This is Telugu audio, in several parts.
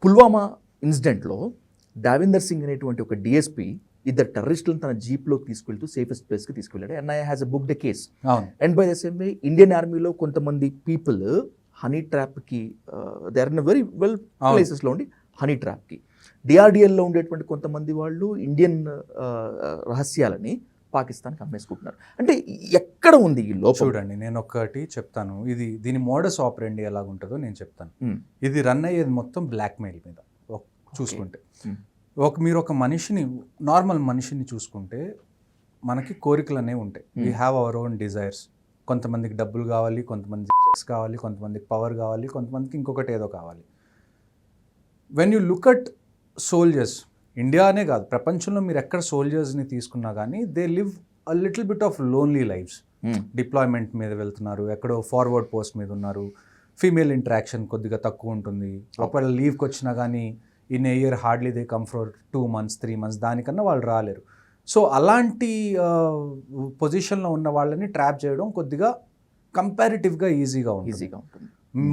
పుల్వామా ఇన్సిడెంట్లో దావిందర్ సింగ్ అనేటువంటి ఒక డిఎస్పీ ఇద్దరు టెర్రరిస్టులను తన జీప్లోకి తీసుకెళ్తూ సేఫెస్ట్ ప్లేస్కి తీసుకెళ్ళాడు. NIA has a book the case. And by the same way Indian ఆర్మీలో కొంతమంది పీపుల్ హనీ ట్రాప్కి they are in very well ప్లేసెస్లో ఉండి హనీ ట్రాప్కి డిఆర్డిఎల్లో ఉండేటువంటి కొంతమంది వాళ్ళు ఇండియన్ రహస్యాలని పాకిస్తాన్కి అమ్మేసుకుంటున్నారు. అంటే ఎక్కడ ఉంది ఈ లోపం? చూడండి, నేను ఒకటి చెప్తాను. దీని మోడస్ ఆపరెండి ఎలాగుంటుందో నేను చెప్తాను. ఇది రన్ అయ్యేది మొత్తం బ్లాక్మెయిల్ మీద చూసుకుంటే. మీరు ఒక మనిషిని, నార్మల్ మనిషిని చూసుకుంటే మనకి కోరికలు అనేవి ఉంటాయి. We have our own desires. కొంతమందికి డబ్బులు కావాలి, కొంతమందికి సెక్స్ కావాలి, కొంతమందికి పవర్ కావాలి, కొంతమందికి ఇంకొకటి ఏదో కావాలి. When you look at soldiers, ఇండియానే కాదు ప్రపంచంలో మీరు ఎక్కడ సోల్జర్స్ని తీసుకున్నా కానీ they live a little bit of lonely lives. డిప్లాయ్మెంట్ మీద వెళ్తున్నారు, ఎక్కడో ఫార్వర్డ్ పోస్ట్ మీద ఉన్నారు, ఫీమేల్ ఇంటరాక్షన్ కొద్దిగా తక్కువ ఉంటుంది. ఒకవేళ లీవ్కి వచ్చినా కానీ in a year hardly they come for 2 months 3 months, దానికన్నా వాళ్ళు రాలేరు. సో అలాంటి పొజిషన్లో ఉన్న వాళ్ళని ట్రాప్ చేయడం కొద్దిగా కంపారిటివ్గా ఈజీగా ఉంటుంది.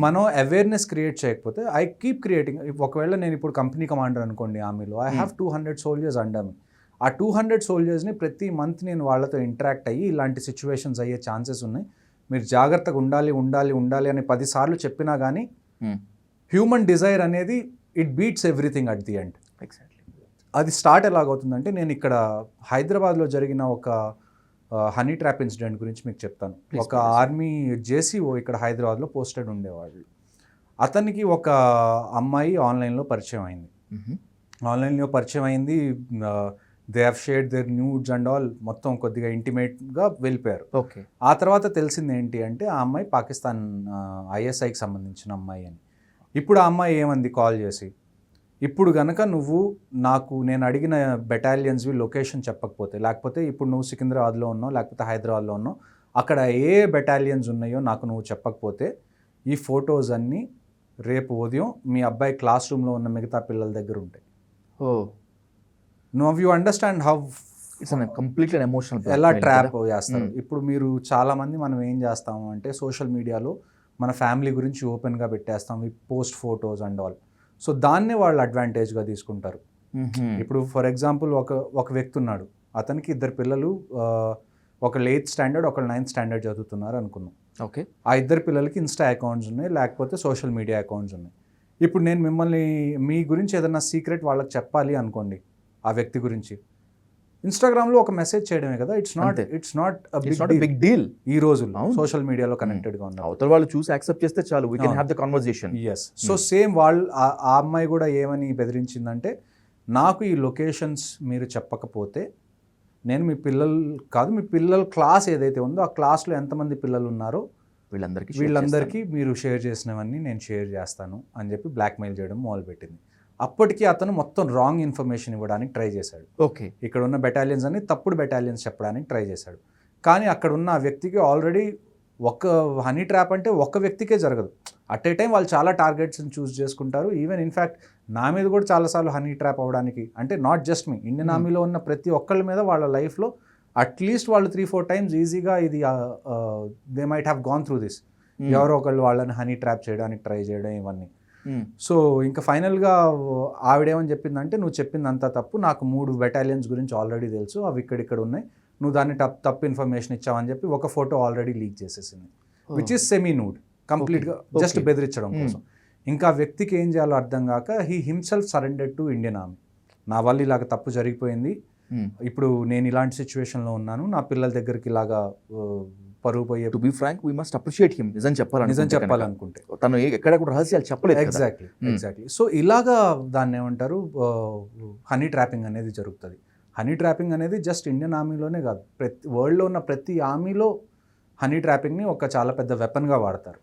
మనం అవేర్నెస్ క్రియేట్ చేయకపోతే ఐ కీప్ క్రియేటింగ్. ఒకవేళ నేను ఇప్పుడు కంపెనీ కమాండర్ అనుకోండి, ఆర్మీలో ఐ హ్యావ్ 200 soldiers అండర్ మీ. ఆ 200 soldiers ప్రతి మంత్ నేను వాళ్ళతో ఇంటరాక్ట్ అయ్యి ఇలాంటి సిచ్యువేషన్స్ అయ్యే ఛాన్సెస్ ఉన్నాయి, మీరు జాగ్రత్తగా ఉండాలి అని 10 సార్లు చెప్పినా కానీ హ్యూమన్ డిజైర్ అనేది it beats everything at the end. Exactly. అది స్టార్ట్ ఎలాగవుతుందంటే, నేను ఇక్కడ హైదరాబాద్లో జరిగిన ఒక హనీ ట్రాప్ ఇన్సిడెంట్ గురించి మీకు చెప్తాను. ఒక ఆర్మీ జేసీఓ ఇక్కడ హైదరాబాద్లో పోస్టెడ్ ఉండేవాళ్ళు. అతనికి ఒక అమ్మాయి ఆన్లైన్లో పరిచయం అయింది. They have shared their nudes and all, మొత్తం కొద్దిగా ఇంటిమేట్గా వెళ్ళిపోయారు. ఓకే. ఆ తర్వాత తెలిసింది ఏంటి అంటే ఆ అమ్మాయి పాకిస్తాన్ ఐఎస్ఐకి సంబంధించిన అమ్మాయి అని. ఇప్పుడు ఆ అమ్మాయి ఏమంది కాల్ చేసి, ఇప్పుడు గనక నువ్వు నేను అడిగిన బెటాలియన్స్వి లొకేషన్ చెప్పకపోతే, లేకపోతే ఇప్పుడు నువ్వు సికింద్రాబాద్లో ఉన్నావు లేకపోతే హైదరాబాద్లో ఉన్నావు, అక్కడ ఏ బెటాలియన్స్ ఉన్నాయో నాకు నువ్వు చెప్పకపోతే ఈ ఫొటోస్ అన్నీ రేపు ఉదయం మీ అబ్బాయి క్లాస్ రూమ్లో ఉన్న మిగతా పిల్లల దగ్గర ఉంటాయి. Now you understand how completely emotional ఎలా ట్రాప్ చేస్తారు. ఇప్పుడు మీరు చాలామంది మనం ఏం చేస్తాము అంటే సోషల్ మీడియాలో మన ఫ్యామిలీ గురించి ఓపెన్గా పెట్టేస్తాం, we post photos and all. So దాన్నే వాళ్ళు అడ్వాంటేజ్గా తీసుకుంటారు. ఇప్పుడు ఫర్ ఎగ్జాంపుల్ ఒక వ్యక్తి ఉన్నాడు, అతనికి 2 పిల్లలు, ఒకళ్ళు 8th standard ఒకళ్ళు 9th standard చదువుతున్నారు అనుకుందాం. ఓకే. ఆ 2 పిల్లలకి ఇన్స్టా అకౌంట్స్ ఉన్నాయి, లేకపోతే సోషల్ మీడియా అకౌంట్స్ ఉన్నాయి. ఇప్పుడు నేను మిమ్మల్ని మీ గురించి ఏదైనా సీక్రెట్ వాళ్ళకి చెప్పాలి అనుకోండి, ఆ వ్యక్తి గురించి ఇన్స్టాగ్రామ్లో ఒక మెసేజ్ చేయడమే కదా. ఇట్స్ నాట్ బిగ్ డీల్ ఈ రోజుల్లో సోషల్ మీడియాలో కనెక్టెడ్గా ఉన్నారు. అవతల వాళ్ళు చూసి యాక్సెప్ట్ చేస్తే చాలు, we can have the conversation. Yes. So same వాళ్ళు ఆ అమ్మాయి కూడా ఏమని బెదిరించిందంటే, నాకు ఈ లొకేషన్స్ మీరు చెప్పకపోతే నేను మీ పిల్లల క్లాస్ ఏదైతే ఉందో ఆ క్లాస్లో ఎంతమంది పిల్లలు ఉన్నారో వీళ్ళందరికీ మీరు షేర్ చేసినవన్నీ నేను షేర్ చేస్తాను అని చెప్పి బ్లాక్మెయిల్ చేయడం మొదలుపెట్టింది. అప్పటికి అతను మొత్తం రాంగ్ ఇన్ఫర్మేషన్ ఇవ్వడానికి ట్రై చేశాడు. ఓకే. ఇక్కడ ఉన్న బెటాలియన్స్ అన్ని తప్పుడు బెటాలియన్స్ చెప్పడానికి ట్రై చేశాడు. కానీ అక్కడ ఉన్న ఆ వ్యక్తికి ఆల్రెడీ ఒక హనీ ట్రాప్ అంటే ఒక్క వ్యక్తికే జరగదు, అట్ ఏ టైం వాళ్ళు చాలా టార్గెట్స్ని చూస్ చేసుకుంటారు. ఈవెన్ ఇన్ఫ్యాక్ట్ నా మీద కూడా చాలాసార్లు హనీ ట్రాప్ అవ్వడానికి, అంటే నాట్ జస్ట్ మీ, ఇండియన్ ఆర్మీలో ఉన్న ప్రతి ఒక్కళ్ళ మీద వాళ్ళ లైఫ్లో అట్లీస్ట్ వాళ్ళు 3-4 times ఈజీగా ఇది they might have gone through this. ఎవరో ఒకళ్ళు వాళ్ళని హనీ ట్రాప్ చేయడానికి ట్రై చేయడం ఇవన్నీ. సో ఇంకా ఫైనల్గా ఆవిడేమని చెప్పిందంటే, నువ్వు చెప్పిందంతా తప్పు, నాకు 3 బెటాలియన్స్ గురించి ఆల్రెడీ తెలుసు, అవి ఇక్కడ ఉన్నాయి, నువ్వు దాన్ని తప్పు ఇన్ఫర్మేషన్ ఇచ్చావని చెప్పి ఒక ఫోటో ఆల్రెడీ లీక్ చేసేసింది, విచ్ ఈస్ సెమీ నూడ్, కంప్లీట్గా జస్ట్ బెదిరించడం కోసం. ఇంకా వ్యక్తికి ఏం చేయాలో అర్థం కాక he himself surrendered to Indian army. నా వల్ల ఇలాగ తప్పు జరిగిపోయింది, ఇప్పుడు నేను ఇలాంటి సిచ్యువేషన్లో ఉన్నాను, నా పిల్లల దగ్గరికి ఇలాగా పరువు పోయే. To be frank, we must appreciate him. నిజం చెప్పాలనుకుంటే తను ఎక్కడ కూడా రహస్యాలు చెప్పలేదు. ఎగ్జాక్ట్లీ. సో ఇలాగా దాన్ని ఏమంటారు, హనీ ట్రాపింగ్ అనేది జరుగుతుంది. హనీ ట్రాపింగ్ అనేది జస్ట్ ఇండియన్ ఆర్మీలోనే కాదు, వరల్డ్లో ఉన్న ప్రతి ఆర్మీలో హనీ ట్రాపింగ్ని ఒక చాలా పెద్ద వెపన్గా వాడతారు.